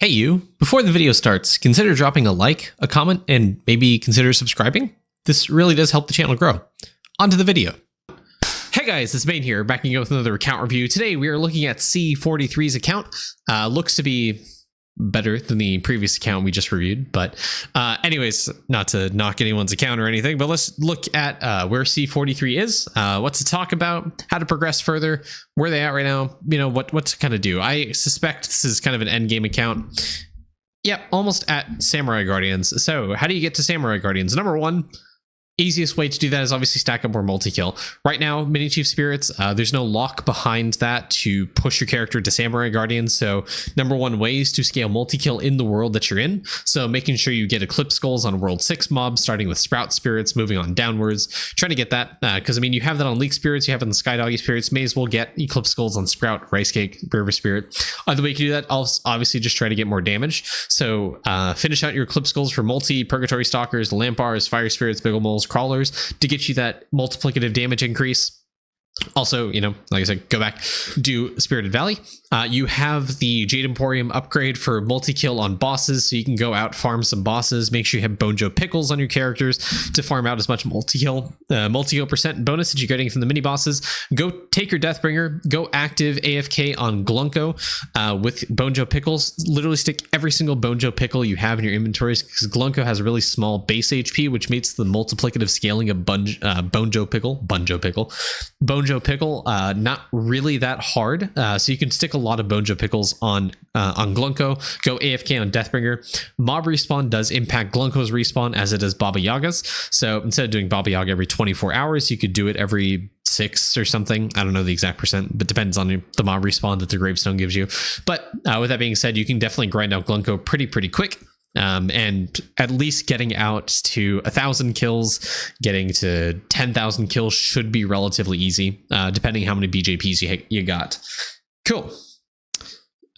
Hey you, before the video starts, consider dropping a like, a comment, and maybe consider subscribing. This really does help the channel grow. On to the video. Hey guys, it's Bane here, backing up with another account review. Today we are looking at Cee43's account. Looks to be better than the previous account we just reviewed, but anyways, not to knock anyone's account or anything, but let's look at where Cee43 is, what to talk about, how to progress further, where they at right now, you know, what to kind of do. I suspect this is kind of an endgame account. Yep, almost at Samurai Guardians. So how do you get to Samurai Guardians? Number one, easiest way to do that is obviously stack up more multi-kill. Right now, Mini Chief Spirits, there's no lock behind that to push your character to Samurai Guardians. So number one way is to scale multi-kill in the world that you're in. So making sure you get Eclipse Skulls on World 6 mobs, starting with Sprout Spirits, moving on downwards. Trying to get that, because I mean, you have that on Leak Spirits, you have it on Sky Doggy Spirits, may as well get Eclipse Skulls on Sprout, Rice Cake, River Spirit. Other way you can do that, I'll obviously just try to get more damage. So finish out your Eclipse Skulls for multi, Purgatory Stalkers, Lampars, Fire Spirits, Biggle Moles, Crawlers to get you that multiplicative damage increase. Also, you know, like I said, go back, do Spirited Valley. You have the Jade Emporium upgrade for multi-kill on bosses, so you can go out, farm some bosses. Make sure you have Bonjo Pickles on your characters to farm out as much multi-kill percent bonus that you're getting from the mini bosses. Go take your Deathbringer, go active AFK on Glunko with Bonjo Pickles. Literally stick every single Bonjo Pickle you have in your inventories, because Glunko has a really small base HP, which makes the multiplicative scaling of Bonjo Pickle not really that hard, so you can stick a lot of Bonjo Pickles on Glunko. Go AFK on Deathbringer. Mob respawn does impact Glunko's respawn as it does Baba Yaga's, so instead of doing Baba Yaga every 24 hours, you could do it every 6 or something. I don't know the exact percent, but depends on the mob respawn that the Gravestone gives you. But with that being said, you can definitely grind out Glunko pretty quick. And at least getting out to 1,000 kills, getting to 10,000 kills should be relatively easy, depending how many BJPs you got. Cool.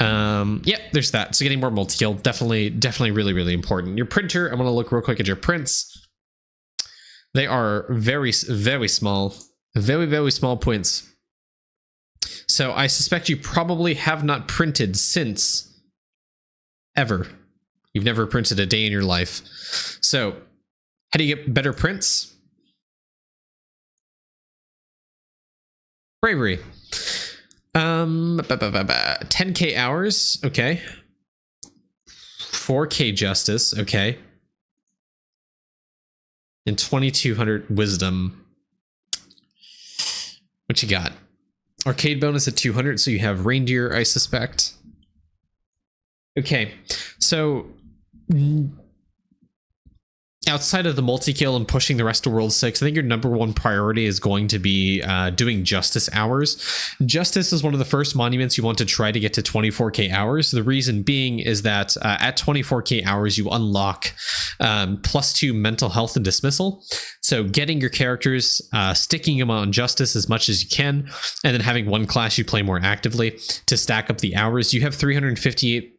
Yeah, there's that. So getting more multi-kill, definitely really important. Your printer, I'm going to look real quick at your prints. They are very small, very small points. So I suspect you probably have not printed since ever. You've never printed a day in your life. So how do you get better prints? Bravery. 10k hours, okay. 4k justice, okay. And 2200 wisdom. What you got? Arcade bonus at 200, so you have reindeer, I suspect. Okay, so outside of the multi-kill and pushing the rest of World 6, I think your number one priority is going to be doing Justice hours. Justice is one of the first monuments you want to try to get to 24k hours. The reason being is that at 24k hours, you unlock +2 mental health and dismissal. So getting your characters, sticking them on Justice as much as you can, and then having one class you play more actively to stack up the hours. You have 358%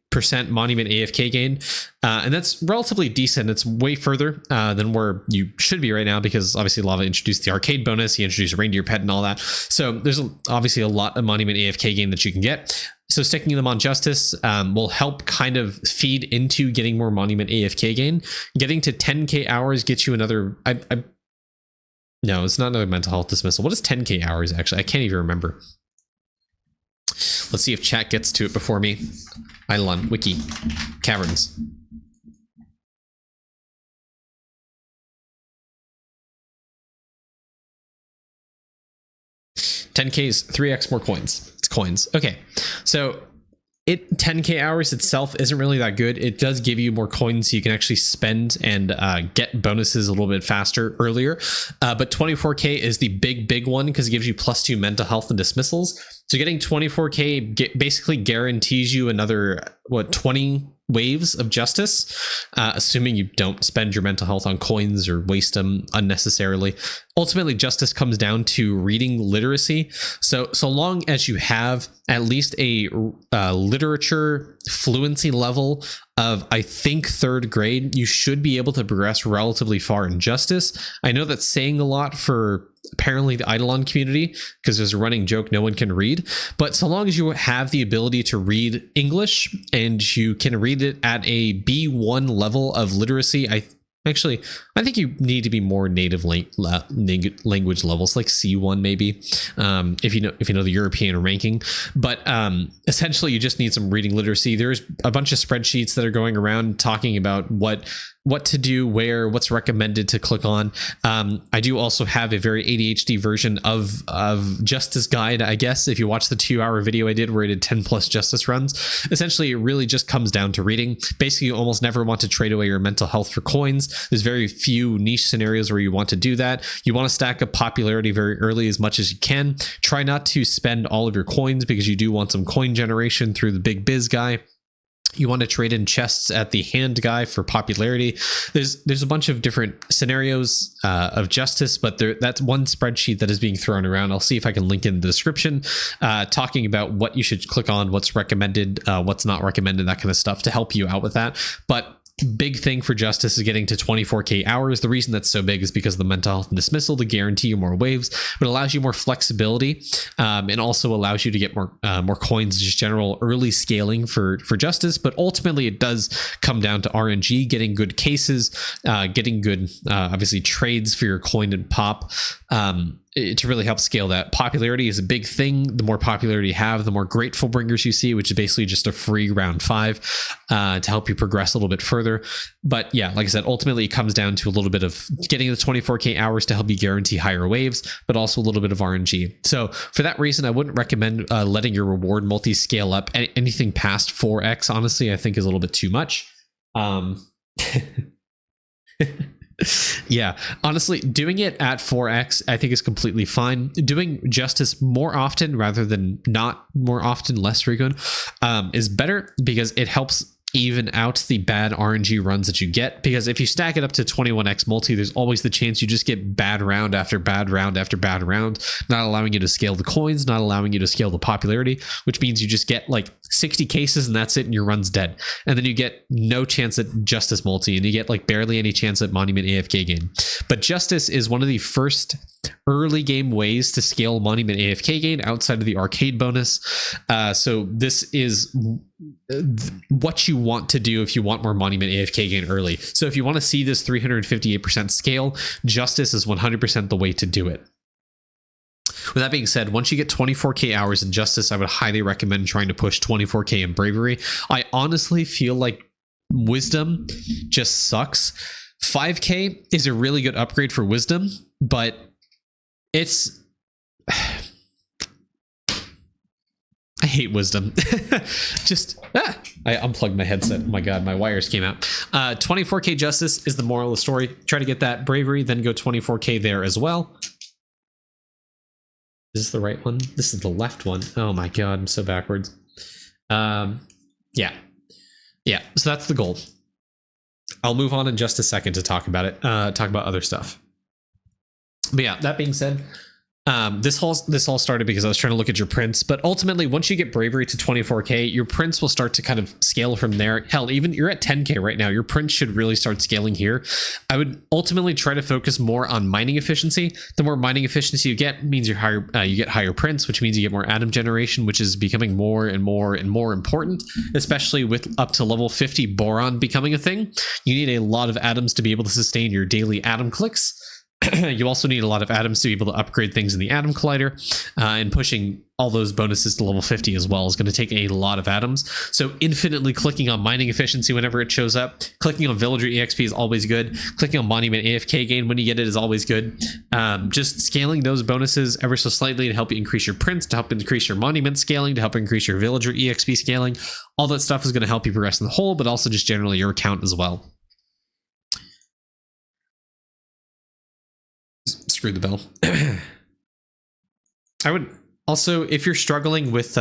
monument AFK gain, and that's relatively decent. It's way further than where you should be right now, because obviously Lava introduced the arcade bonus, he introduced Reindeer Pet and all that, so there's obviously a lot of monument AFK gain that you can get. So sticking them on Justice will help kind of feed into getting more monument AFK gain. Getting to 10k hours gets you another no, it's not another mental health dismissal. What is 10k hours actually? I can't even remember. Let's see if chat gets to it before me. Idleon, Wiki, Caverns. $10K is 3x more coins. It's coins. Okay, so 10k hours itself isn't really that good. It does give you more coins so you can actually spend and get bonuses a little bit faster earlier. But 24k is the big one, because it gives you +2 mental health and dismissals. So getting 24k basically guarantees you another 20 waves of Justice, assuming you don't spend your mental health on coins or waste them unnecessarily. Ultimately, Justice comes down to reading literacy. So long as you have at least a literature fluency level of, I think, 3rd grade, you should be able to progress relatively far in Justice. I know that's saying a lot for apparently the Idleon community, because there's a running joke no one can read. But so long as you have the ability to read English and you can read it at a B1 level of literacy, I think you need to be more native language levels, like C1 maybe, if you know the European ranking. But essentially, you just need some reading literacy. There's a bunch of spreadsheets that are going around talking about what to do, what's recommended to click on. I do also have a very ADHD version of Justice Guide, I guess. If you watch the 2-hour video I did where I did 10 plus Justice runs, essentially it really just comes down to reading. Basically, you almost never want to trade away your mental health for coins. There's very few niche scenarios where you want to do that. You want to stack up popularity very early as much as you can. Try not to spend all of your coins because you do want some coin generation through the big biz guy. You want to trade in chests at the hand guy for popularity. There's a bunch of different scenarios of Justice, but that's one spreadsheet that is being thrown around. I'll see if I can link in the description, talking about what you should click on, what's recommended, what's not recommended, that kind of stuff to help you out with that. But big thing for Justice is getting to 24k hours. The reason that's so big is because of the mental health and dismissal to guarantee you more waves, but it allows you more flexibility, and also allows you to get more coins, just general early scaling for Justice. But ultimately it does come down to RNG, getting good cases, getting good obviously trades for your coin and pop, to really help scale that. Popularity is a big thing. The more popularity you have, the more Grateful Bringers you see, which is basically just a free round 5 to help you progress a little bit further. But yeah, like I said, ultimately it comes down to a little bit of getting the 24k hours to help you guarantee higher waves, but also a little bit of RNG. So for that reason, I wouldn't recommend letting your reward multi scale up. Anything past 4x, honestly, I think is a little bit too much. Yeah, honestly, doing it at 4x I think is completely fine. Doing Justice more often rather than not more often, less frequent, is better, because it helps even out the bad RNG runs that you get. Because if you stack it up to 21x multi, there's always the chance you just get bad round after bad round after bad round, not allowing you to scale the coins, not allowing you to scale the popularity, which means you just get like 60 cases and that's it, and your run's dead. And then you get no chance at Justice multi, and you get like barely any chance at Monument AFK gain. But Justice is one of the first early game ways to scale Monument AFK gain outside of the arcade bonus. So this is what you want to do if you want more Monument AFK gain early. So if you want to see this 358% scale, Justice is 100% the way to do it. With that being said, once you get 24k hours in Justice, I would highly recommend trying to push 24k in Bravery. I honestly feel like Wisdom just sucks. 5k is a really good upgrade for Wisdom, but it's... I hate Wisdom. I unplugged my headset. Oh my god, my wires came out. 24k Justice is the moral of the story. Try to get that Bravery, then go 24k there as well. Is this the right one? This is the left one. Oh my god, I'm so backwards. Yeah, so that's the goal. I'll move on in just a second to talk about it, talk about other stuff. But yeah, that being said, this all started because I was trying to look at your prints, but ultimately once you get Bravery to 24k, your prints will start to kind of scale from there. Hell, even you're at 10k right now, your prints should really start scaling here. I would ultimately try to focus more on mining efficiency. The more mining efficiency you get means you get higher prints, which means you get more atom generation, which is becoming more and more and more important, especially with up to level 50 boron becoming a thing. You need a lot of atoms to be able to sustain your daily atom clicks. You also need a lot of atoms to be able to upgrade things in the Atom Collider, and pushing all those bonuses to level 50 as well is going to take a lot of atoms. So infinitely clicking on mining efficiency whenever it shows up, clicking on Villager EXP is always good, clicking on Monument AFK gain when you get it is always good. Just scaling those bonuses ever so slightly to help you increase your prints, to help increase your monument scaling, to help increase your Villager EXP scaling. All that stuff is going to help you progress in the whole, but also just generally your account as well. Screw the bell. I would also, if you're struggling with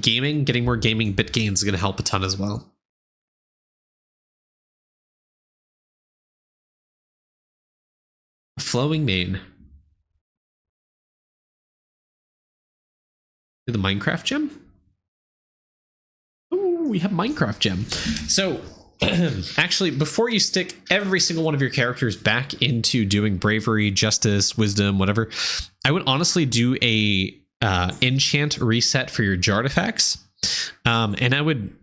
gaming, getting more gaming bit gains is going to help a ton as well. Flowing main. The Minecraft gem? Oh, we have Minecraft gem. So Actually, before you stick every single one of your characters back into doing bravery, justice, wisdom, whatever, I would honestly do a enchant reset for your Jartifacts. And I would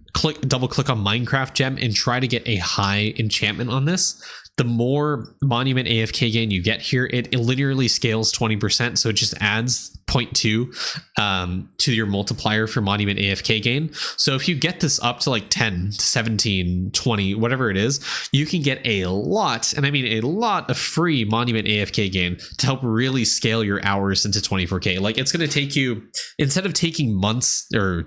double click on Minecraft Gem and try to get a high enchantment on this. The more monument AFK gain you get here, it linearly scales 20%, so it just adds 0.2 to your multiplier for monument AFK gain. So if you get this up to like 10, 17, 20, whatever it is, you can get a lot, and I mean a lot, of free monument AFK gain to help really scale your hours into 24k. Like, it's going to take you, instead of taking months or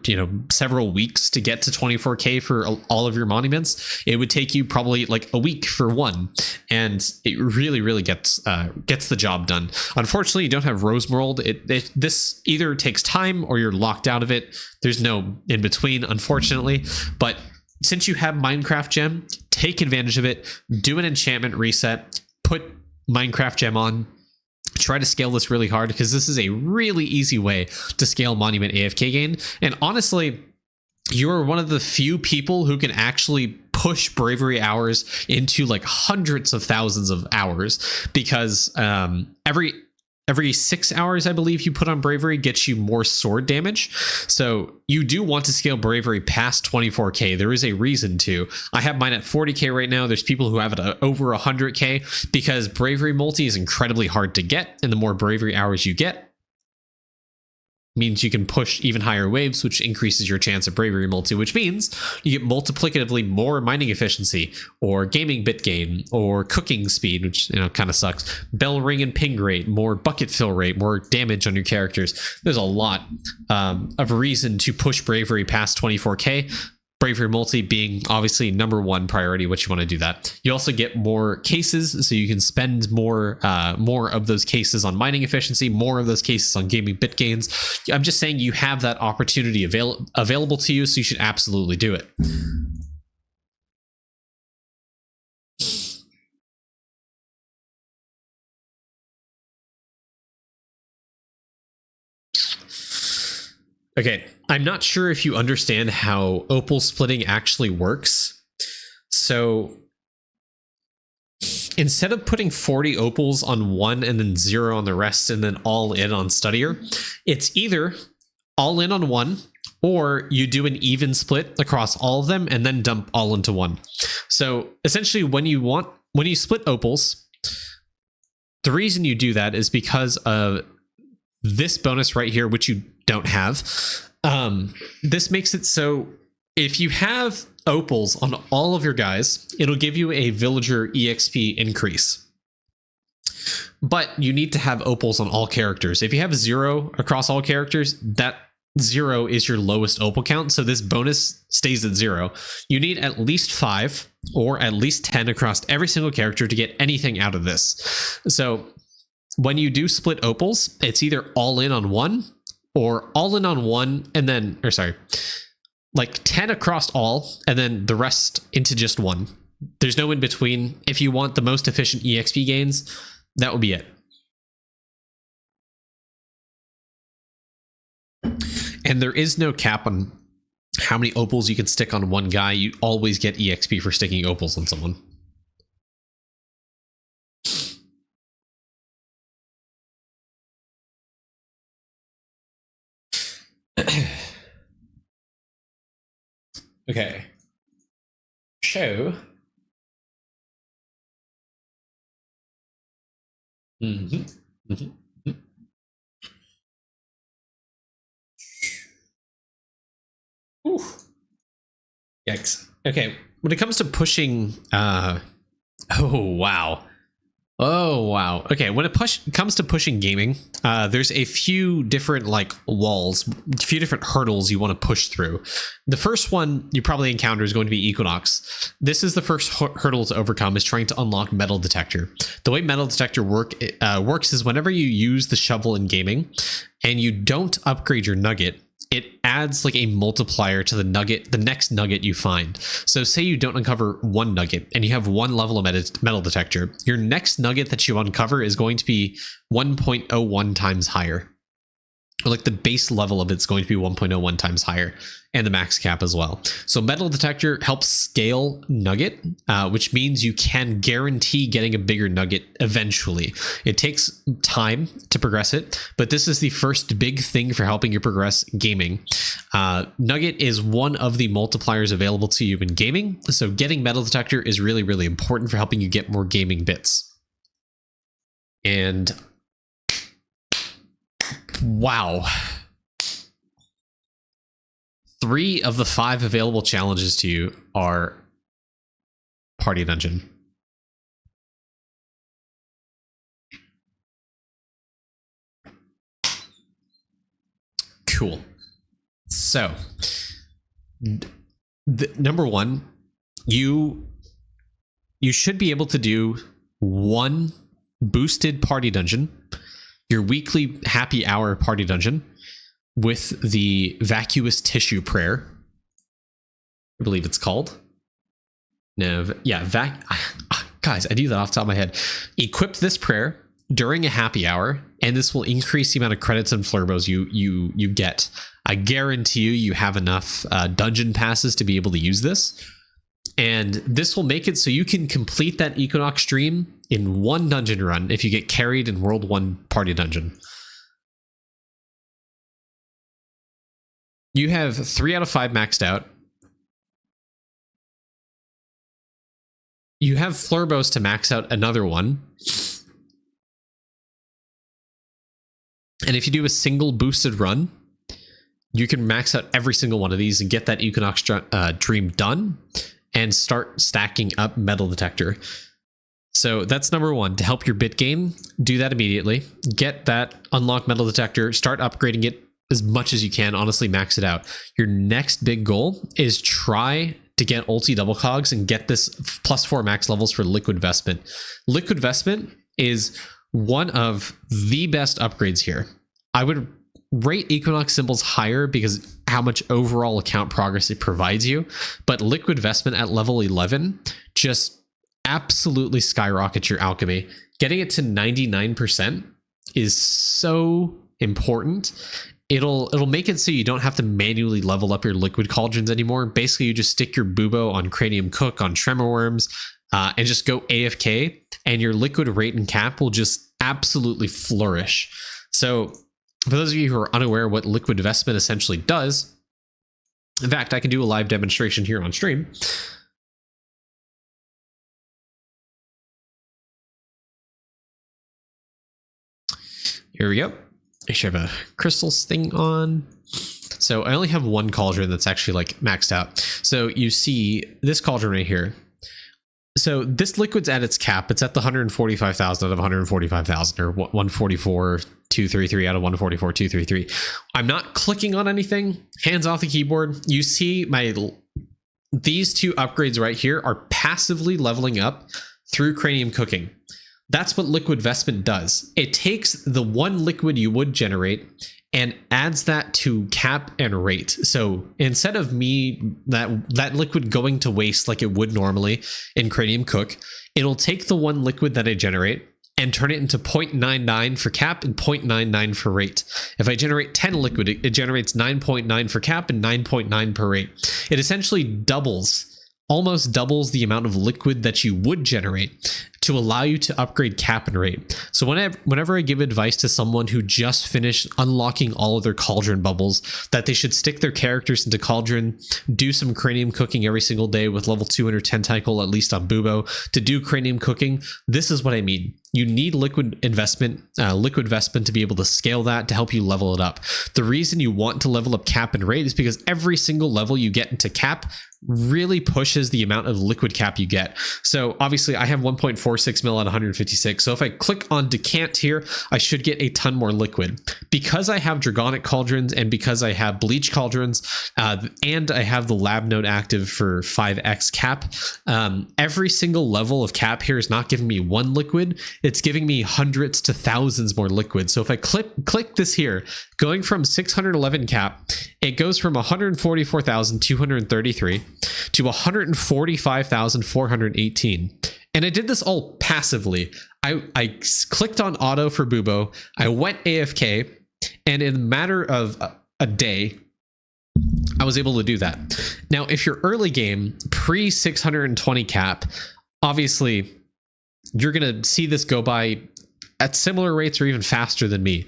several weeks to get to 24k for all of your monuments, it would take you probably like a week for one. And it really gets the job done. Unfortunately, you don't have Rosemerald. This either takes time or you're locked out of it. There's no in between, unfortunately. But since you have Minecraft Gem, take advantage of it. Do an enchantment reset. Put Minecraft Gem on. Try to scale this really hard, because this is a really easy way to scale monument AFK gain. And honestly, you're one of the few people who can actually push bravery hours into like hundreds of thousands of hours, because every 6 hours, I believe, you put on bravery gets you more sword damage. So you do want to scale bravery past 24k. There is a reason to. I have mine at 40k right now. There's people who have it at over 100k, because bravery multi is incredibly hard to get, and the more bravery hours you get means you can push even higher waves, which increases your chance of bravery multi, which means you get multiplicatively more mining efficiency, or gaming bit gain, or cooking speed, which kind of sucks, bell ring and ping rate, more bucket fill rate, more damage on your characters. There's a lot of reason to push bravery past 24k. Bravery multi being obviously number one priority, which you want to do that. You also get more cases, so you can spend more of those cases on mining efficiency, more of those cases on gaming bit gains. I'm just saying you have that opportunity available to you, so you should absolutely do it. Okay, I'm not sure if you understand how opal splitting actually works. So instead of putting 40 opals on one and then 0 on the rest and then all in on studier, it's either all in on one, or you do an even split across all of them and then dump all into one. So essentially, when you split opals, the reason you do that is because of this bonus right here, which you don't have. This makes it so if you have opals on all of your guys, it'll give you a villager EXP increase. But you need to have opals on all characters. If you have 0 across all characters, that 0 is your lowest opal count, so this bonus stays at 0. You need at least 5 or at least 10 across every single character to get anything out of this. So when you do split opals, it's either all in on one, or all in on one and then, or sorry, like 10 across all and then the rest into just one. There's no in between. If you want the most efficient EXP gains, that would be it. And there is no cap on how many opals you can stick on one guy. You always get EXP for sticking opals on someone. Okay. Show. Ooh. Yikes. Okay. When it comes to pushing, oh wow. Oh, wow. Okay, when it comes to pushing gaming, there's a few different walls, a few different hurdles you want to push through. The first one you probably encounter is going to be Equinox. This is the first hurdle to overcome, is trying to unlock metal detector. The way metal detector works is whenever you use the shovel in gaming and you don't upgrade your nugget, it adds a multiplier to the next nugget you find. So say you don't uncover one nugget and you have one level of metal detector, your next nugget that you uncover is going to be 1.01 times higher. or like the base level of it's going to be 1.01 times higher, and the max cap as well. So metal detector helps scale nugget, which means you can guarantee getting a bigger nugget eventually. It takes time to progress it, but this is the first big thing for helping you progress gaming. Nugget is one of the multipliers available to you in gaming, so getting metal detector is really, really important for helping you get more gaming bits. And wow. 3 of the 5 available challenges to you are party dungeon. Cool. So, number 1, you should be able to do 1 boosted party dungeon, your weekly happy hour party dungeon, with the vacuous tissue prayer, I believe it's called. No, yeah, guys, I do that off the top of my head. Equip this prayer during a happy hour, and this will increase the amount of credits and flurbos you get. I guarantee you have enough dungeon passes to be able to use this. And this will make it so you can complete that Equinox stream in 1 dungeon run if you get carried in World 1 party dungeon. You have 3 out of 5 maxed out. You have flurbos to max out another 1. And if you do a single boosted run, you can max out every single one of these and get that Equinox dream done and start stacking up metal detector. So that's number 1, to help your bit gain. Do that immediately. Get that unlock metal detector, start upgrading it as much as you can. Honestly, max it out. Your next big goal is try to get ulti double cogs and get this +4 max levels for liquid vestment. Liquid vestment is one of the best upgrades here. I would rate Equinox symbols higher because how much overall account progress it provides you, but liquid vestment at level 11 just absolutely skyrockets your alchemy. Getting it to 99% is so important. It'll make it so you don't have to manually level up your liquid cauldrons anymore. Basically, you just stick your bubo on cranium cook, on tremor worms, and just go AFK, and your liquid rate and cap will just absolutely flourish. So for those of you who are unaware what liquid vestment essentially does, in fact, I can do a live demonstration here on stream. Here we go. I should have a crystals thing on. So I only have 1 cauldron that's actually like maxed out. So you see this cauldron right here. So this liquid's at its cap. It's at the 145,000 out of 145,000, or 144,233 out of 144,233. I'm not clicking on anything. Hands off the keyboard. You see these 2 upgrades right here are passively leveling up through cranium cooking. That's what liquid vestment does. It takes the 1 liquid you would generate and adds that to cap and rate. So instead of that liquid going to waste like it would normally in cranium cook, it'll take the 1 liquid that I generate and turn it into 0.99 for cap and 0.99 for rate. If I generate 10 liquid, it generates 9.9 for cap and 9.9 per rate. It essentially almost doubles the amount of liquid that you would generate to allow you to upgrade cap and rate. So whenever I give advice to someone who just finished unlocking all of their cauldron bubbles, that they should stick their characters into cauldron, do some cranium cooking every single day with level 200 tentacle, at least on Bubo, to do cranium cooking, this is what I mean. You need liquid vestment to be able to scale that, to help you level it up. The reason you want to level up cap and rate is because every single level you get into cap really pushes the amount of liquid cap you get. So obviously I have 1.46 mil at 156. So if I click on decant here, I should get a ton more liquid. Because I have Dragonic cauldrons and because I have bleach cauldrons, and I have the lab node active for 5x cap, every single level of cap here is not giving me 1 liquid. It's giving me hundreds to thousands more liquid. So if I click this here, going from 611 cap, it goes from 144,233 to 145,418. And I did this all passively. I clicked on auto for Bubo. I went AFK. And in a matter of a day, I was able to do that. Now, if you're early game, pre 620 cap, obviously you're going to see this go by at similar rates or even faster than me.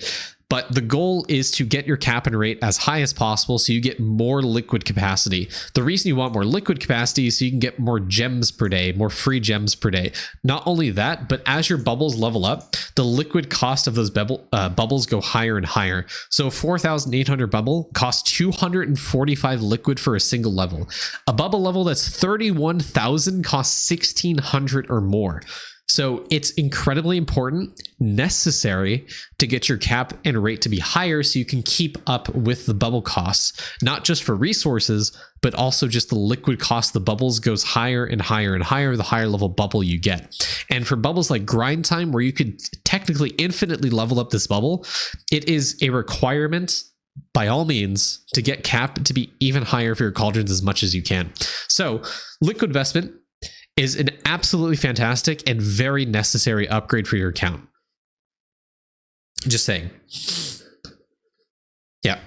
But the goal is to get your cap and rate as high as possible so you get more liquid capacity. The reason you want more liquid capacity is so you can get more gems per day, more free gems per day. Not only that, but as your bubbles level up, the liquid cost of those bubbles go higher and higher. So a 4,800 bubble costs 245 liquid for a single level. A bubble level that's 31,000 costs 1,600 or more. So it's incredibly important, necessary to get your cap and rate to be higher so you can keep up with the bubble costs, not just for resources, but also just the liquid cost. The bubbles goes higher and higher and higher, the higher level bubble you get. And for bubbles like grind time, where you could technically infinitely level up this bubble, it is a requirement by all means to get cap to be even higher for your cauldrons as much as you can. So liquid investment is an absolutely fantastic and very necessary upgrade for your account. Just saying. Yeah.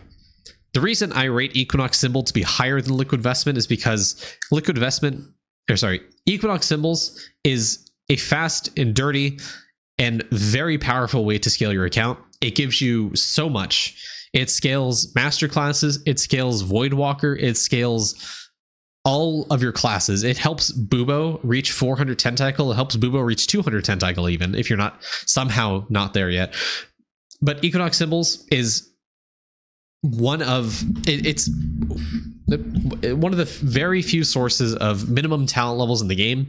The reason I rate Equinox symbol to be higher than liquid investment is because Equinox symbols is a fast and dirty and very powerful way to scale your account. It gives you so much. It scales master classes, it scales Voidwalker, it scales all of your classes. It helps Bubo reach 400 tentacle. It helps Bubo reach 200 tentacle, even if you're not somehow not there yet. But Equinox symbols is one of the very few sources of minimum talent levels in the game,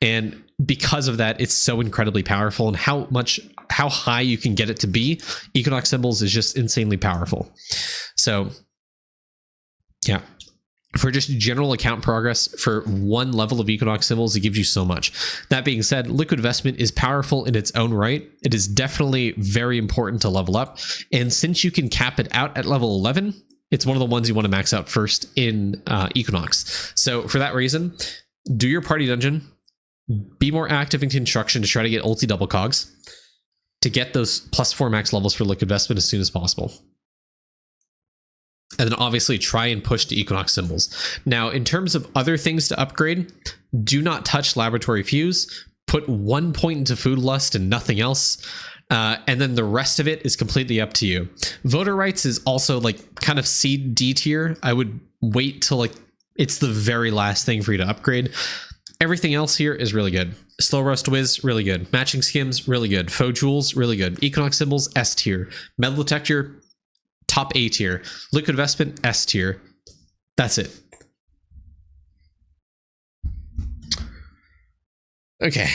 and because of that, it's so incredibly powerful. And how high you can get it to be, Equinox symbols is just insanely powerful. So yeah. For just general account progress for one level of Equinox symbols, it gives you so much. That being said, liquid investment is powerful in its own right. It is definitely very important to level up. And since you can cap it out at level 11, it's one of the ones you want to max out first in Equinox. So for that reason, do your party dungeon, be more active in construction to try to get ulti double cogs to get those +4 max levels for liquid investment as soon as possible. And then obviously try and push to Equinox symbols. Now, in terms of other things to upgrade, do not touch Laboratory Fuse. Put 1 point into Food Lust and nothing else. And then the rest of it is completely up to you. Voter Rights is also like kind of C, D tier. I would wait till like it's the very last thing for you to upgrade. Everything else here is really good. Slow Roast Wiz, really good. Matching Skims, really good. Faux Jewels, really good. Equinox symbols, S tier. Metal Detector, top A tier. Liquid investment, S tier. That's it. Okay.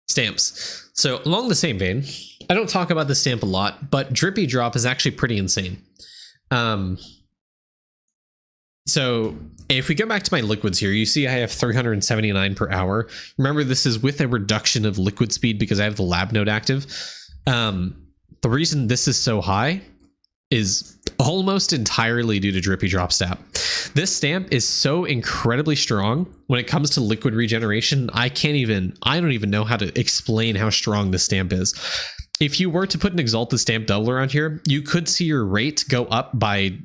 Stamps. So along the same vein, I don't talk about this stamp a lot, but Drippy Drop is actually pretty insane. So if we go back to my liquids here, you see I have 379 per hour. Remember, this is with a reduction of liquid speed because I have the lab node active. The reason this is so high is almost entirely due to Drippy Drop stamp. This stamp is so incredibly strong when it comes to liquid regeneration. I don't even know how to explain how strong this stamp is. If you were to put an Exalted Stamp doubler on here, you could see your rate go up by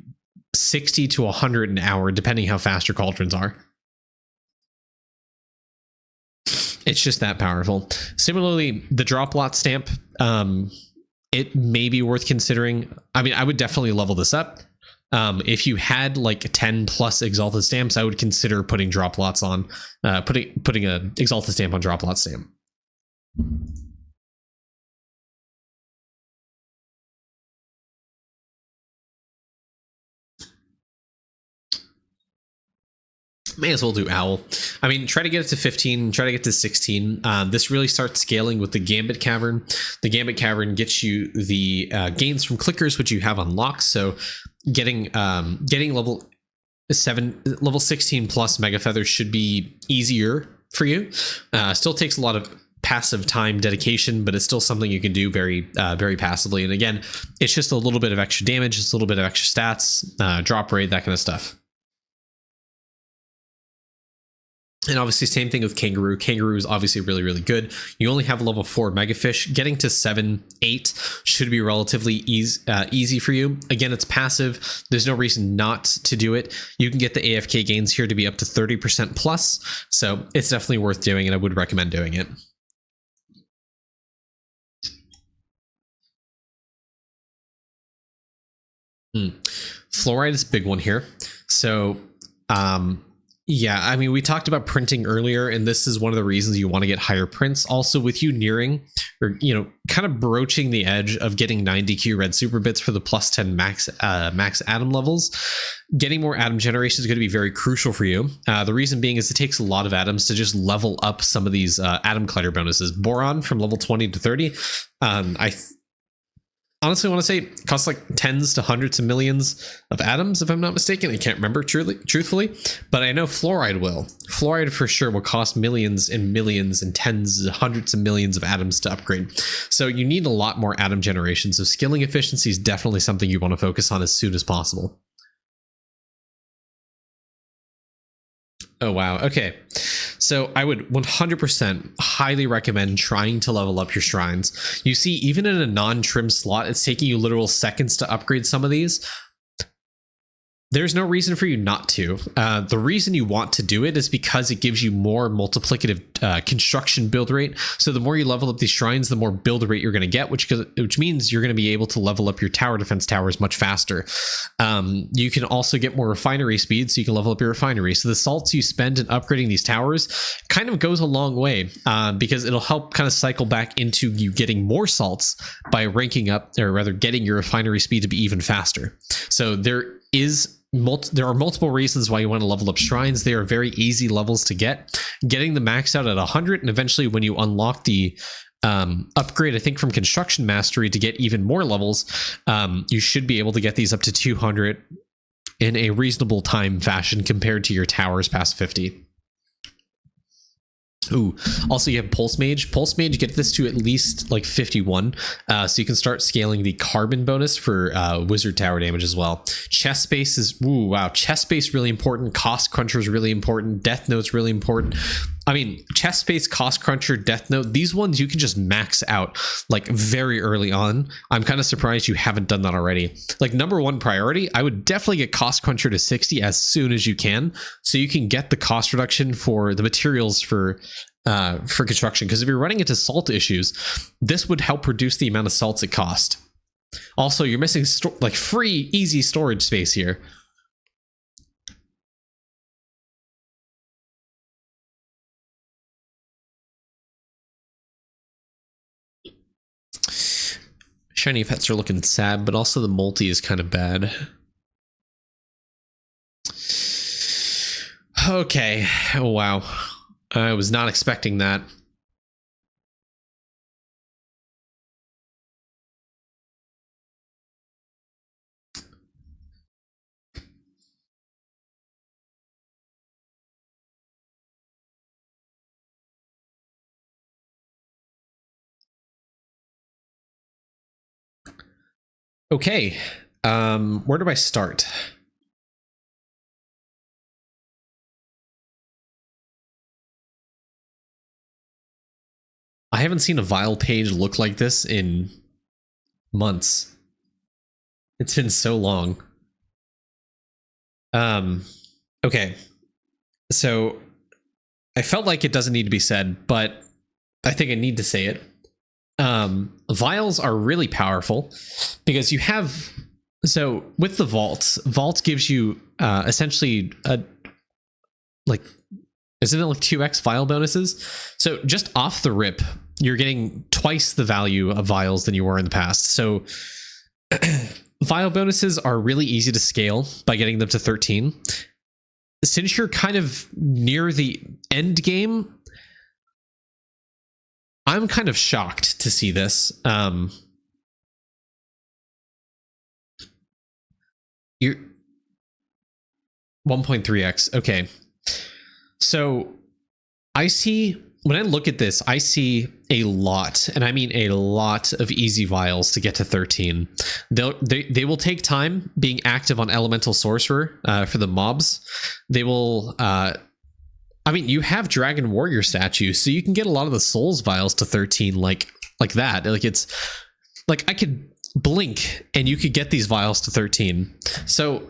60 to 100 an hour, depending how fast your cauldrons are. It's just that powerful. Similarly, the drop lot stamp, it may be worth considering. I mean, I would definitely level this up. If you had like 10 plus exalted stamps, I would consider putting drop lots on, putting a exalted stamp on drop lot stamp. May as well do Owl. I mean, try to get it to 15, try to get to 16. This really starts scaling with the Gambit Cavern. The Gambit Cavern gets you the gains from clickers, which you have unlocked. So getting level 16 plus Mega Feathers should be easier for you. Still takes a lot of passive time dedication, but it's still something you can do very passively. And again, it's just a little bit of extra damage, it's a little bit of extra stats, drop rate, that kind of stuff. And obviously, same thing with Kangaroo. Kangaroo is obviously really, really good. You only have level 4 Megafish. Getting to 7, 8 should be relatively easy for you. Again, it's passive. There's no reason not to do it. You can get the AFK gains here to be up to 30% plus. So it's definitely worth doing, and I would recommend doing it. Fluoride is a big one here. So, yeah, I mean, we talked about printing earlier, and this is one of the reasons you want to get higher prints. Also, with you nearing, or kind of broaching the edge of getting 90Q red super bits for the plus 10 max atom levels, getting more atom generation is going to be very crucial for you. The reason being is it takes a lot of atoms to just level up some of these atom collider bonuses. Boron from level 20 to 30. Honestly, I want to say it costs like tens to hundreds of millions of atoms, if I'm not mistaken. I can't remember truthfully, but I know fluoride will. Fluoride for sure will cost millions and millions and tens, hundreds of millions of atoms to upgrade. So you need a lot more atom generation. So skilling efficiency is definitely something you want to focus on as soon as possible. Oh, wow. Okay. So I would 100% highly recommend trying to level up your shrines. You see, even in a non-trim slot, it's taking you literal seconds to upgrade some of these. There's no reason for you not to. The reason you want to do it is because it gives you more multiplicative construction build rate. So the more you level up these shrines, the more build rate you're going to get, which means you're going to be able to level up your tower defense towers much faster. You can also get more refinery speed, so you can level up your refinery. So the salts you spend in upgrading these towers kind of goes a long way, because it'll help kind of cycle back into you getting more salts by ranking up, or rather getting your refinery speed to be even faster. So there are multiple reasons why you want to level up shrines. They are very easy levels to get. Getting them maxed out at 100, and eventually when you unlock the upgrade, I think from Construction Mastery, to get even more levels, you should be able to get these up to 200 in a reasonable time fashion compared to your towers past 50. Ooh, also you have Pulse Mage. Pulse Mage, get this to at least like 51, so you can start scaling the carbon bonus for wizard tower damage as well. Chest space is, ooh, wow, chest space really important. Cost Cruncher is really important. Death Note's really important. I mean, chest space, Cost Cruncher, Death Note, these ones you can just max out like very early on. I'm kind of surprised you haven't done that already. Like #1 priority, I would definitely get Cost Cruncher to 60 as soon as you can, so you can get the cost reduction for the materials for construction. Because if you're running into salt issues, this would help reduce the amount of salts it cost. Also, you're missing like free, easy storage space here. Shiny pets are looking sad, but also the multi is kind of bad. Okay. Oh, wow. I was not expecting that. Okay. Where do I start? I haven't seen a vial page look like this in months. It's been so long. Okay. So I felt like it doesn't need to be said, but I think I need to say it. Vials are really powerful because you have, so with the vault gives you essentially like, isn't it like 2x vial bonuses? So just off the rip, you're getting twice the value of vials than you were in the past. So vial bonuses are really easy to scale by getting them to 13. Since you're kind of near the end game, I'm kind of shocked to see this. You're 1.3x. Okay. So I see, when I look at this, I see a lot, and I mean a lot of easy vials to get to 13. They will take time being active on Elemental Sorcerer for the mobs. They will I mean, you have Dragon Warrior statues, so you can get a lot of the Souls vials to 13 like that. Like, it's like I could blink and you could get these vials to 13. So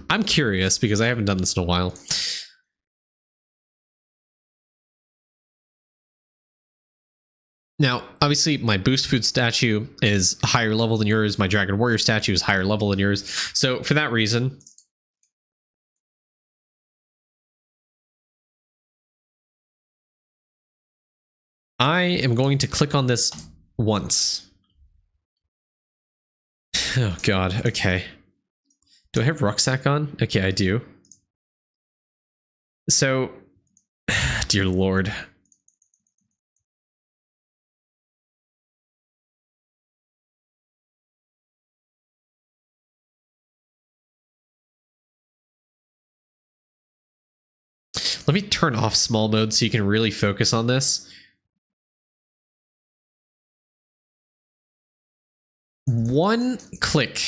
I'm curious because I haven't done this in a while. Now, obviously, my Boost Food statue is higher level than yours. My Dragon Warrior statue is higher level than yours. So for that reason, I am going to click on this once. Oh, God. Okay. Do I have rucksack on? Okay, I do. So, dear Lord. Let me turn off small mode so you can really focus on this. One click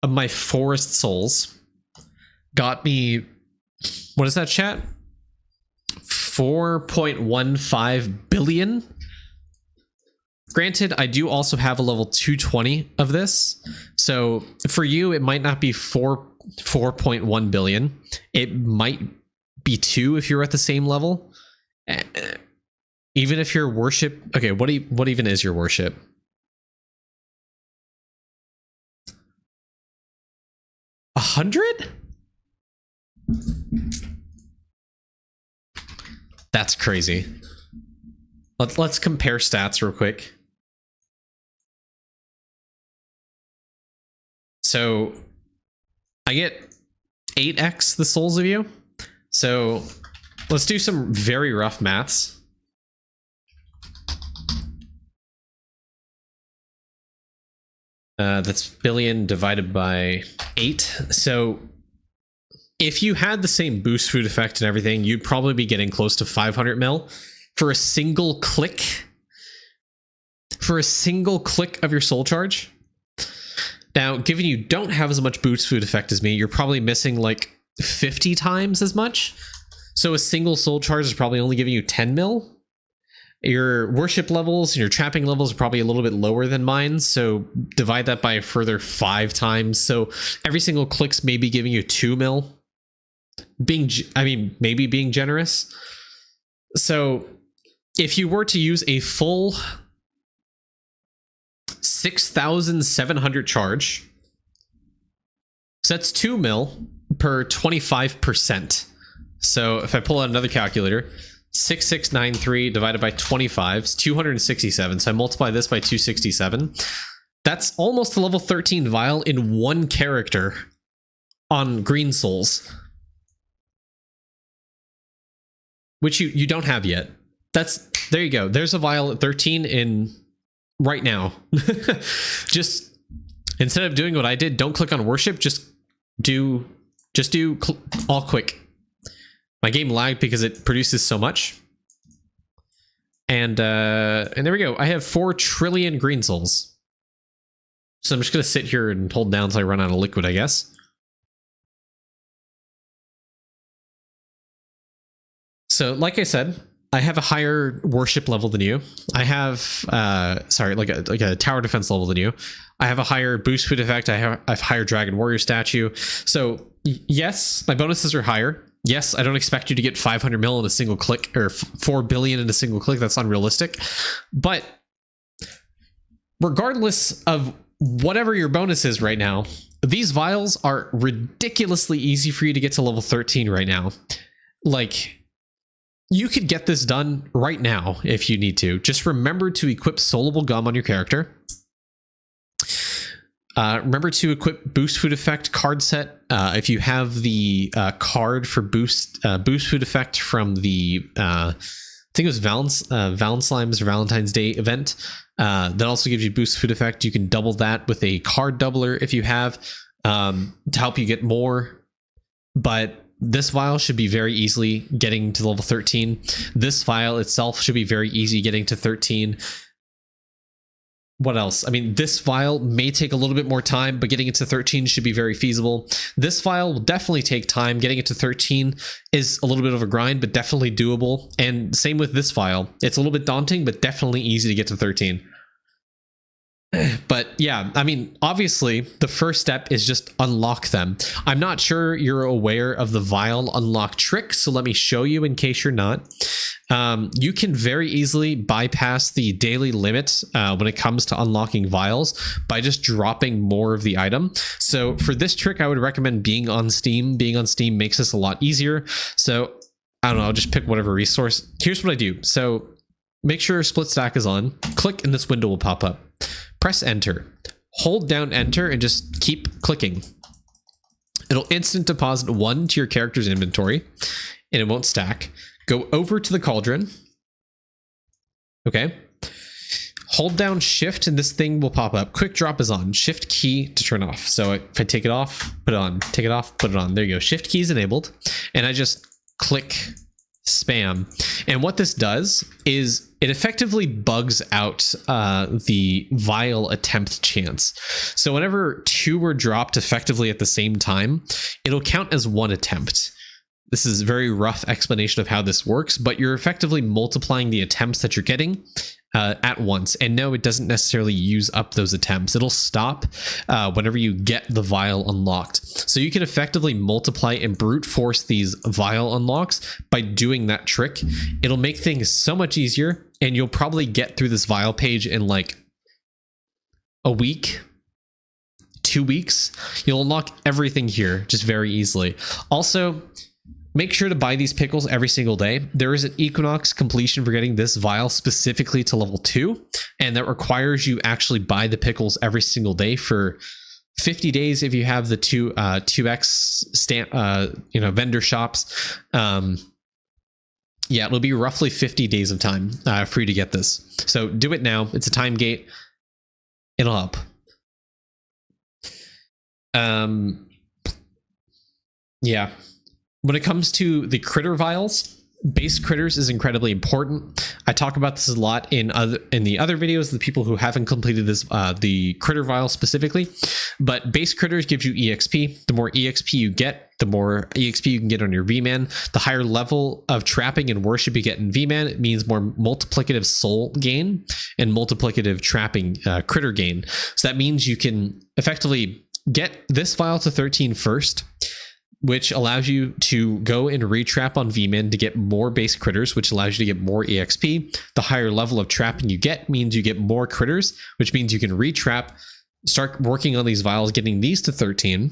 of my Forest Souls got me, what is that, chat? 4.15 billion. Granted, I do also have a level 220 of this, so for you it might not be 4.1 billion. It might be 2 if you're at the same level. Even if your worship, okay, what even is your worship? $100? That's crazy. Let's compare stats real quick. So I get 8x the souls of you. So let's do some very rough maths. That's billion divided by 8. So if you had the same boost food effect and everything, you'd probably be getting close to 500 mil for a single click. For a single click of your soul charge. Now, given you don't have as much boost food effect as me, you're probably missing like 50 times as much. So a single soul charge is probably only giving you 10 mil. Your worship levels and your trapping levels are probably a little bit lower than mine, so divide that by a further 5 times. So every single click's maybe giving you 2 mil. Maybe being generous. So if you were to use a full 6,700 charge, so that's 2 mil per 25%. So if I pull out another calculator, 6693 divided by 25 is 267. So I multiply this by 267. That's almost a level 13 vial in one character on Green Souls, which you don't have yet. There you go. There's a vial at 13 in right now. Just instead of doing what I did, don't click on worship. Just do all quick. My game lagged because it produces so much. And there we go. I have 4 trillion green souls. So I'm just going to sit here and hold down until I run out of liquid, I guess. So like I said, I have a higher worship level than you. I have, like a tower defense level than you. I have a higher boost food effect. I have higher Dragon Warrior statue. So yes, my bonuses are higher. Yes, I don't expect you to get 500 mil in a single click, or 4 billion in a single click. That's unrealistic. But regardless of whatever your bonus is right now, these vials are ridiculously easy for you to get to level 13 right now. Like, you could get this done right now if you need to. Just remember to equip Soulable Gum on your character. Remember to equip Boost Food Effect card set. If you have the card for Boost Food Effect from the, I think it was Valentine's or Valentine's Day event, that also gives you Boost Food Effect. You can double that with a card doubler if you have, to help you get more. But this vial should be very easily getting to level 13. This vial itself should be very easy getting to 13. what else? I mean, this vial may take a little bit more time, but getting it to 13 should be very feasible. This vial will definitely take time. Getting it to 13 is a little bit of a grind, but definitely doable. And same with this vial. It's a little bit daunting, but definitely easy to get to 13. But yeah, I mean, obviously the first step is just unlock them. I'm not sure you're aware of the vial unlock trick, so let me show you in case you're not. You can very easily bypass the daily limit when it comes to unlocking vials by just dropping more of the item. So for this trick, I would recommend being on Steam. Being on Steam makes this a lot easier. So I don't know, I'll just pick whatever resource. Here's what I do. So make sure split stack is on. Click and this window will pop up. Press enter. Hold down enter and just keep clicking. It'll instant deposit 1 to your character's inventory and it won't stack. Go over to the cauldron. Okay. Hold down shift and this thing will pop up. Quick drop is on. Shift key to turn off. So if I take it off, put it on. Take it off, put it on. There you go. Shift key is enabled. And I just click spam. And what this does is it effectively bugs out the vial attempt chance. So whenever 2 are dropped effectively at the same time, it'll count as 1 attempt. This is a very rough explanation of how this works, but you're effectively multiplying the attempts that you're getting at once. And no, it doesn't necessarily use up those attempts. It'll stop whenever you get the vial unlocked. So you can effectively multiply and brute force these vial unlocks by doing that trick. It'll make things so much easier, and you'll probably get through this vial page in like a week, 2 weeks. You'll unlock everything here just very easily. Also, make sure to buy these pickles every single day. There is an Equinox completion for getting this vial specifically to level 2, and that requires you actually buy the pickles every single day for 50 days if you have the 2x stamp, vendor shops. Yeah, it'll be roughly 50 days of time for you to get this. So do it now. It's a time gate. It'll help. Yeah. When it comes to the critter vials, base critters is incredibly important. I talk about this a lot in the other videos, the people who haven't completed this, the critter vial specifically. But base critters gives you EXP. The more EXP you get, the more EXP you can get on your V-Man. The higher level of trapping and worship you get in V-Man, it means more multiplicative soul gain and multiplicative trapping critter gain. So that means you can effectively get this vial to 13 first, which allows you to go and retrap on V-Man to get more base critters, which allows you to get more EXP. The higher level of trapping you get means you get more critters, which means you can retrap, start working on these vials, getting these to 13.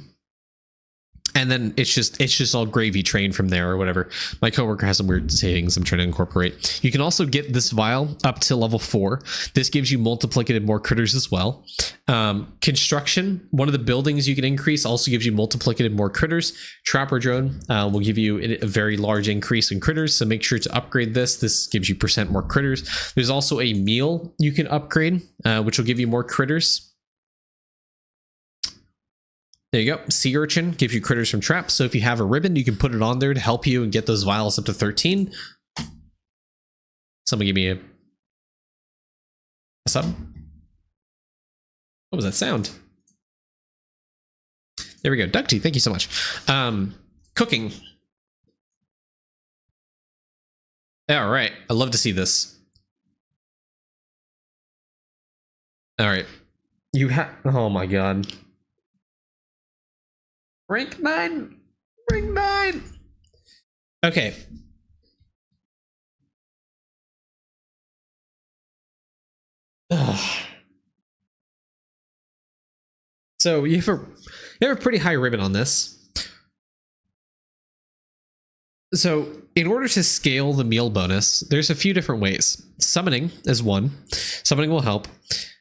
And then it's just all gravy train from there or whatever. My coworker has some weird sayings I'm trying to incorporate. You can also get this vial up to level 4. This gives you multiplicative more critters as well. Construction, one of the buildings you can increase, also gives you multiplicative more critters. Trapper drone will give you a very large increase in critters, so make sure to upgrade this. This gives you % more critters. There's also a meal you can upgrade, which will give you more critters. There you go. Sea urchin gives you critters from traps. So if you have a ribbon, you can put it on there to help you and get those vials up to 13. Someone give me a sub. What was that sound? There we go. Ducty, thank you so much. Cooking. All right. I love to see this. All right. You have, oh my God. Rank 9. Rank 9. Okay. Ugh. So you have a pretty high ribbon on this. So in order to scale the meal bonus, there's a few different ways. Summoning is one. Summoning will help.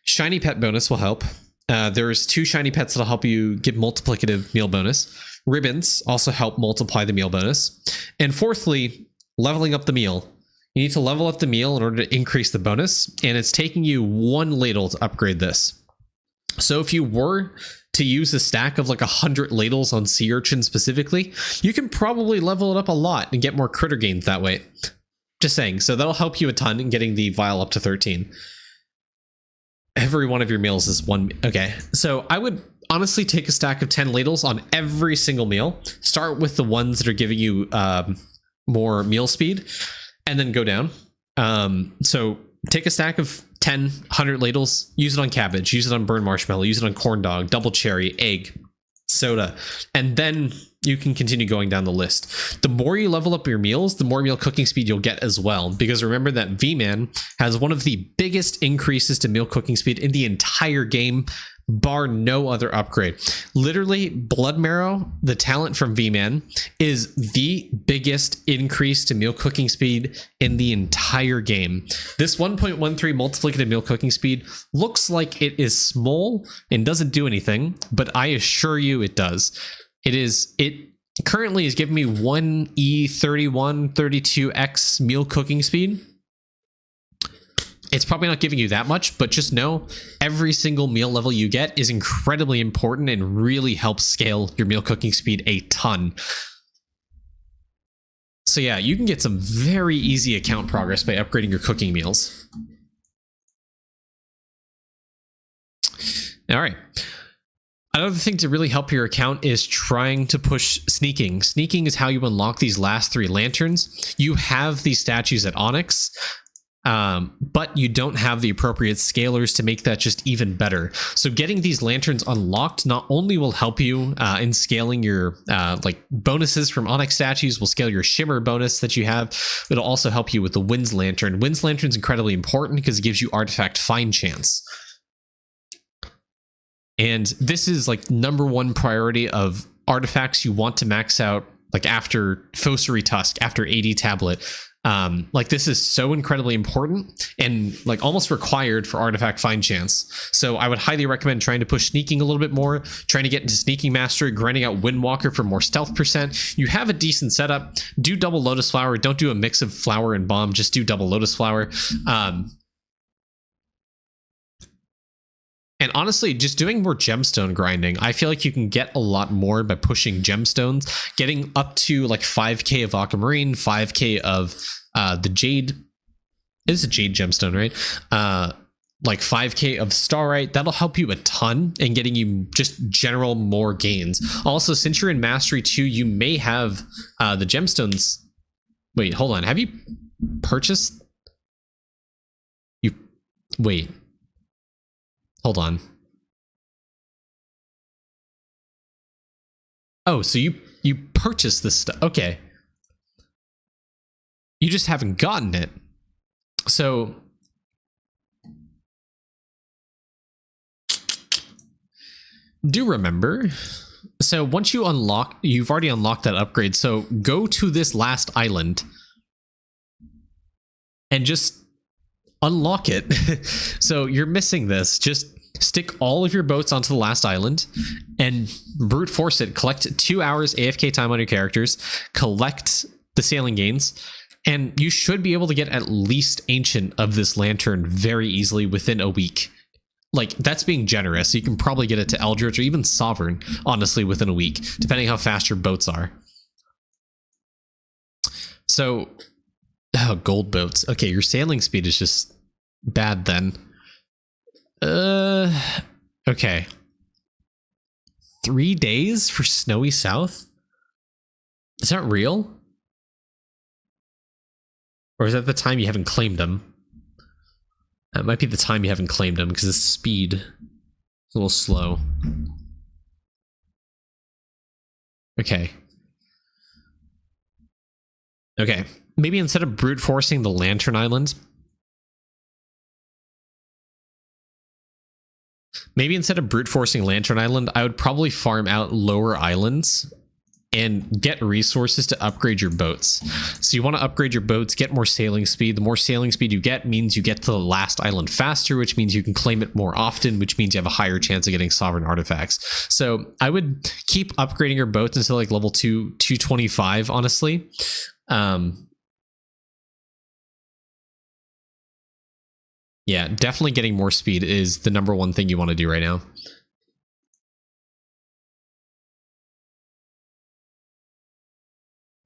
Shiny pet bonus will help. There's 2 shiny pets that'll help you get multiplicative meal bonus. Ribbons also help multiply the meal bonus. And fourthly, leveling up the meal. You need to level up the meal in order to increase the bonus, and it's taking you 1 ladle to upgrade this. So if you were to use a stack of like 100 ladles on sea urchin specifically, you can probably level it up a lot and get more critter gains that way. Just saying. So that'll help you a ton in getting the vial up to 13. Every one of your meals is one. Okay, so I would honestly take a stack of 10 ladles on every single meal. Start with the ones that are giving you more meal speed, and then go down. So take a stack of 10, 100 ladles, use it on cabbage, use it on burned marshmallow, use it on corn dog, double cherry, egg, soda, and then you can continue going down the list. The more you level up your meals, the more meal cooking speed you'll get as well, because remember that V-Man has one of the biggest increases to meal cooking speed in the entire game, bar no other upgrade. Literally, Blood Marrow, the talent from V-Man, is the biggest increase to meal cooking speed in the entire game. This 1.13 multiplicative meal cooking speed looks like it is small and doesn't do anything, but I assure you it does. It currently is giving me 1E31 32x meal cooking speed. It's probably not giving you that much, but just know every single meal level you get is incredibly important and really helps scale your meal cooking speed a ton. So yeah, you can get some very easy account progress by upgrading your cooking meals. All right. Another thing to really help your account is trying to push sneaking. Sneaking is how you unlock these last 3 lanterns. You have these statues at Onyx, but you don't have the appropriate scalers to make that just even better. So getting these lanterns unlocked not only will help you in scaling your like bonuses from Onyx statues, will scale your shimmer bonus that you have. It'll also help you with the Winds Lantern. Winds Lantern is incredibly important because it gives you artifact find chance. And this is like #1 priority of artifacts you want to max out, like after Fossary Tusk, after 80 Tablet. Like this is so incredibly important and like almost required for artifact find chance. So I would highly recommend trying to push sneaking a little bit more, trying to get into sneaking mastery, grinding out Windwalker for more stealth percent. You have a decent setup. Do double Lotus Flower. Don't do a mix of flower and bomb. Just do double Lotus Flower. And honestly, just doing more gemstone grinding. I feel like you can get a lot more by pushing gemstones, getting up to like 5k of aquamarine, 5k of the jade. It is a jade gemstone, right? Like 5k of starite. That'll help you a ton in getting you just general more gains. Also, since you're in mastery 2, you may have the gemstones. Wait, hold on. Have you purchased? Wait. Hold on. Oh, so you purchased this stuff. Okay. You just haven't gotten it. So do remember. So once you unlock, you've already unlocked that upgrade. So go to this last island and just unlock it. So you're missing this. Just stick all of your boats onto the last island and brute force it. Collect 2 hours AFK time on your characters, collect the sailing gains, and you should be able to get at least Ancient of this lantern very easily within a week. Like, that's being generous. You can probably get it to Eldritch or even Sovereign, honestly, within a week, depending how fast your boats are. So, gold boats. Okay, your sailing speed is just bad then. Okay. 3 days for Snowy South? Is that real? Or is that the time you haven't claimed them? That might be the time you haven't claimed them because the speed is a little slow. Okay. Okay. Maybe instead of brute forcing the Lantern Island, I would probably farm out lower islands and get resources to upgrade your boats. So you want to upgrade your boats, get more sailing speed. The more sailing speed you get means you get to the last island faster, which means you can claim it more often, which means you have a higher chance of getting sovereign artifacts. So I would keep upgrading your boats until like level 225, honestly. Yeah, definitely getting more speed is the #1 thing you want to do right now.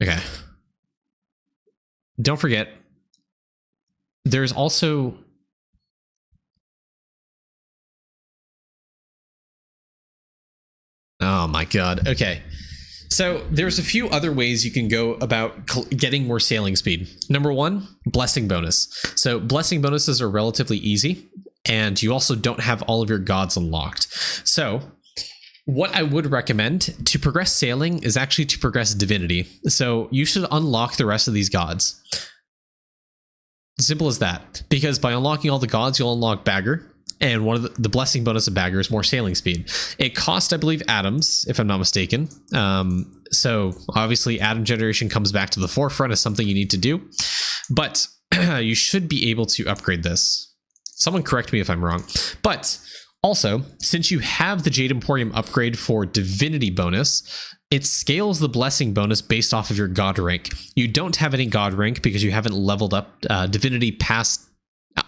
Okay. Don't forget, there's also Oh my god. Okay. So there's a few other ways you can go about getting more sailing speed. Number one, blessing bonus. So blessing bonuses are relatively easy, and you also don't have all of your gods unlocked. So what I would recommend to progress sailing is actually to progress divinity. So you should unlock the rest of these gods. Simple as that. Because by unlocking all the gods, you'll unlock Bagger. And one of the blessing bonus of Bagger is more sailing speed. It costs, I believe, atoms, if I'm not mistaken. So obviously atom generation comes back to the forefront as something you need to do. But you should be able to upgrade this. Someone correct me if I'm wrong. But also, since you have the Jade Emporium upgrade for Divinity bonus, it scales the blessing bonus based off of your god rank. You don't have any god rank because you haven't leveled up Divinity past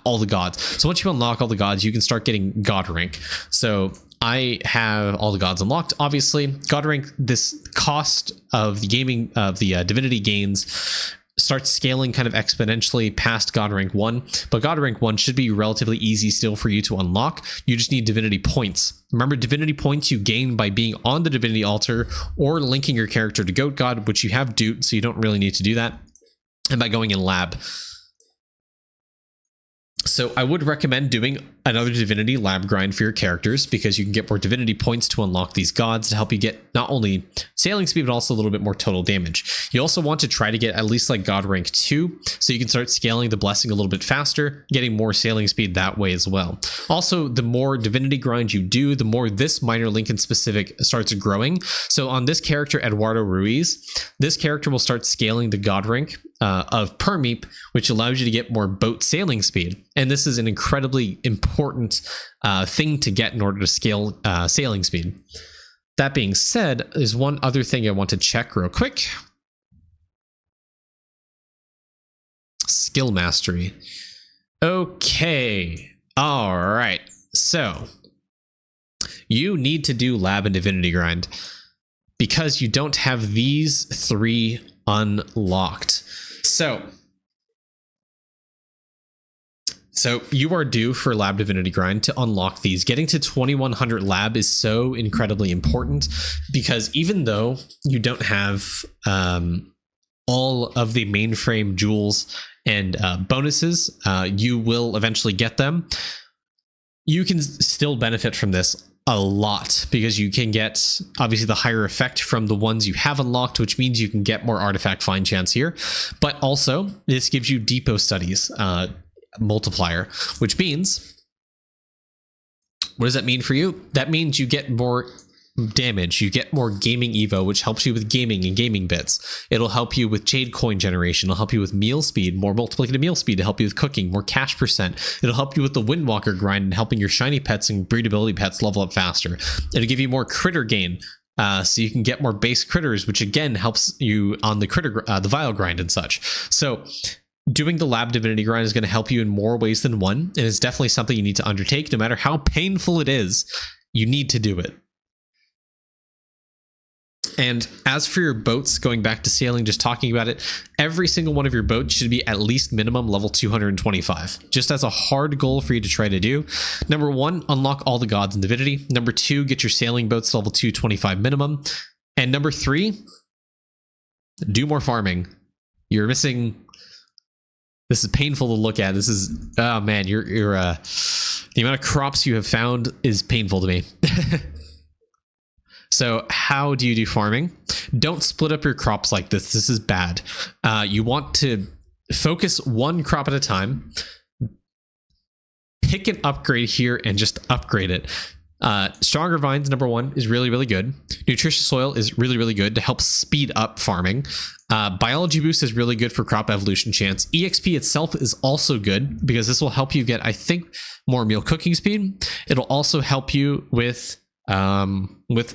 all the gods. So once you unlock all the gods, you can start getting god rank. So I have all the gods unlocked. Obviously, god rank, this cost of the gaming of the Divinity gains starts scaling kind of exponentially past god rank 1, but god rank 1 should be relatively easy still for you to unlock. You just need divinity points. Remember, divinity points you gain by being on the divinity altar or linking your character to goat god, which you have Doot, so you don't really need to do that, and by going in lab. So I would recommend doing another divinity lab grind for your characters, because you can get more divinity points to unlock these gods to help you get not only sailing speed, but also a little bit more total damage. You also want to try to get at least like god rank 2, so you can start scaling the blessing a little bit faster, getting more sailing speed that way as well. Also, the more divinity grind you do, the more this minor Lincoln specific starts growing. So on this character, Eduardo Ruiz, this character will start scaling the god rank of Permeep, which allows you to get more boat sailing speed. And this is an incredibly important thing to get in order to scale sailing speed. That being said, there's one other thing I want to check real quick. Skill mastery. Okay. All right. So you need to do lab and divinity grind because you don't have these 3 unlocked. So you are due for lab divinity grind to unlock these. Getting to 2100 lab is so incredibly important, because even though you don't have all of the mainframe jewels and bonuses, you will eventually get them. You can still benefit from this a lot, because you can get obviously the higher effect from the ones you have unlocked, which means you can get more artifact find chance here, but also this gives you depot studies multiplier, which means, what does that mean for you? That means you get more damage, you get more gaming evo, which helps you with gaming and gaming bits. It'll help you with jade coin generation, it'll help you with meal speed, more multiplicative meal speed to help you with cooking, more cash percent. It'll help you with the windwalker grind and helping your shiny pets and breedability pets level up faster. It'll give you more critter gain, so you can get more base critters, which again helps you on the critter the vial grind and such. So doing the lab divinity grind is going to help you in more ways than one, and it's definitely something you need to undertake. No matter how painful it is, you need to do it. And as for your boats, going back to sailing, just talking about it, every single one of your boats should be at least minimum level 225, just as a hard goal for you to try to do. Number 1, unlock all the gods in Divinity. Number 2, get your sailing boats to level 225 minimum. And number 3, do more farming. You're missing. This is painful to look at. This is, oh man, you're the amount of crops you have found is painful to me. So how do you do farming? Don't split up your crops like this. This is bad. You want to focus one crop at a time. Pick an upgrade here and just upgrade it. Stronger vines, number 1, is really, really good. Nutritious soil is really, really good to help speed up farming. Biology boost is really good for crop evolution chance. EXP itself is also good because this will help you get, I think, more meal cooking speed. It'll also help you with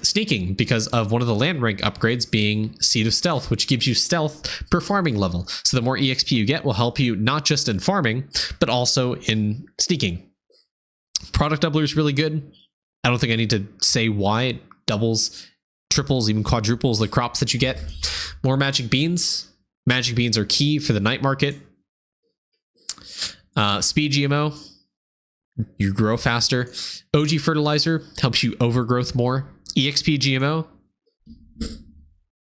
sneaking because of one of the land rank upgrades being Seed of Stealth, which gives you stealth per farming level. So the more EXP you get will help you not just in farming, but also in sneaking. Product doubler is really good. I don't think I need to say why. It doubles, triples, even quadruples the crops that you get. More magic beans. Magic beans are key for the night market. Speed GMO. You grow faster. OG fertilizer helps you overgrowth more. EXP GMO,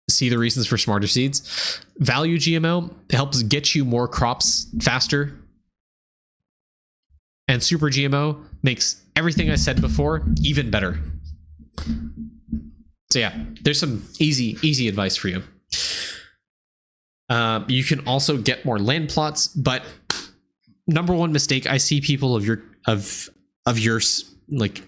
see the reasons for smarter seeds. Value GMO helps get you more crops faster. And Super GMO makes everything I said before even better. So yeah, there's some easy advice for you. You can also get more land plots, but number one mistake I see people of your like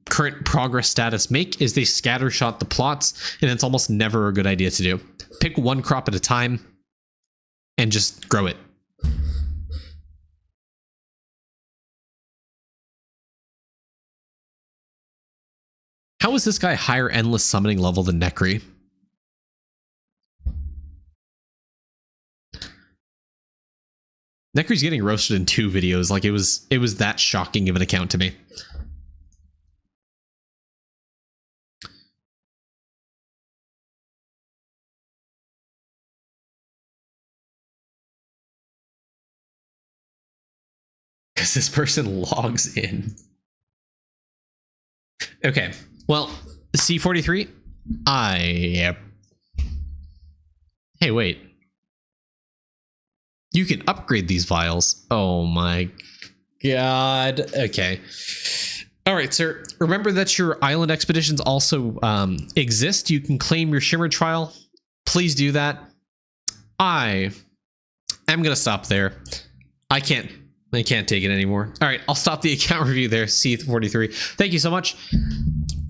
current progress status make is they scattershot the plots, and it's almost never a good idea to do. Pick one crop at a time and just grow it. How is this guy higher endless summoning level than Necri? Necri's getting roasted in 2 videos. Like it was that shocking of an account to me. Because this person logs in. Okay, well, Cee43, hey, wait. You can upgrade these vials. Oh my god. Okay. All right, sir. Remember that your island expeditions also exist. You can claim your Shimmer trial. Please do that. I am going to stop there. I can't take it anymore. All right, I'll stop the account review there, Cee43. Thank you so much.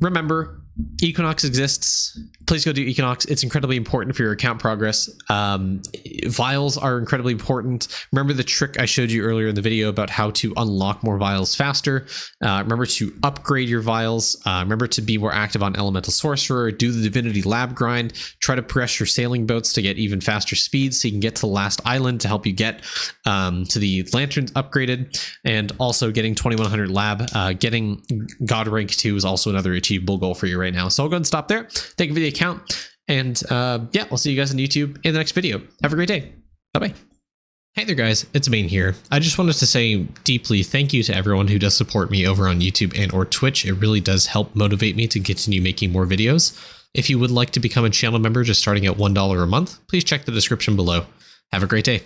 Remember, Equinox exists. Please go do Equinox. It's incredibly important for your account progress. Vials are incredibly important. Remember the trick I showed you earlier in the video about how to unlock more vials faster. Remember to upgrade your vials. Remember to be more active on Elemental Sorcerer. Do the Divinity lab grind. Try to press your sailing boats to get even faster speeds so you can get to the last island to help you get to the lanterns upgraded. And also getting 2100 lab. Getting God rank 2 is also another achievable goal for you right now. So I'll go and stop there. Thank you for the account. And yeah, I'll see you guys on YouTube in the next video. Have a great day. Bye-bye. Hey there, guys. It's Main here. I just wanted to say deeply thank you to everyone who does support me over on YouTube and or Twitch. It really does help motivate me to continue making more videos. If you would like to become a channel member just starting at $1 a month, please check the description below. Have a great day.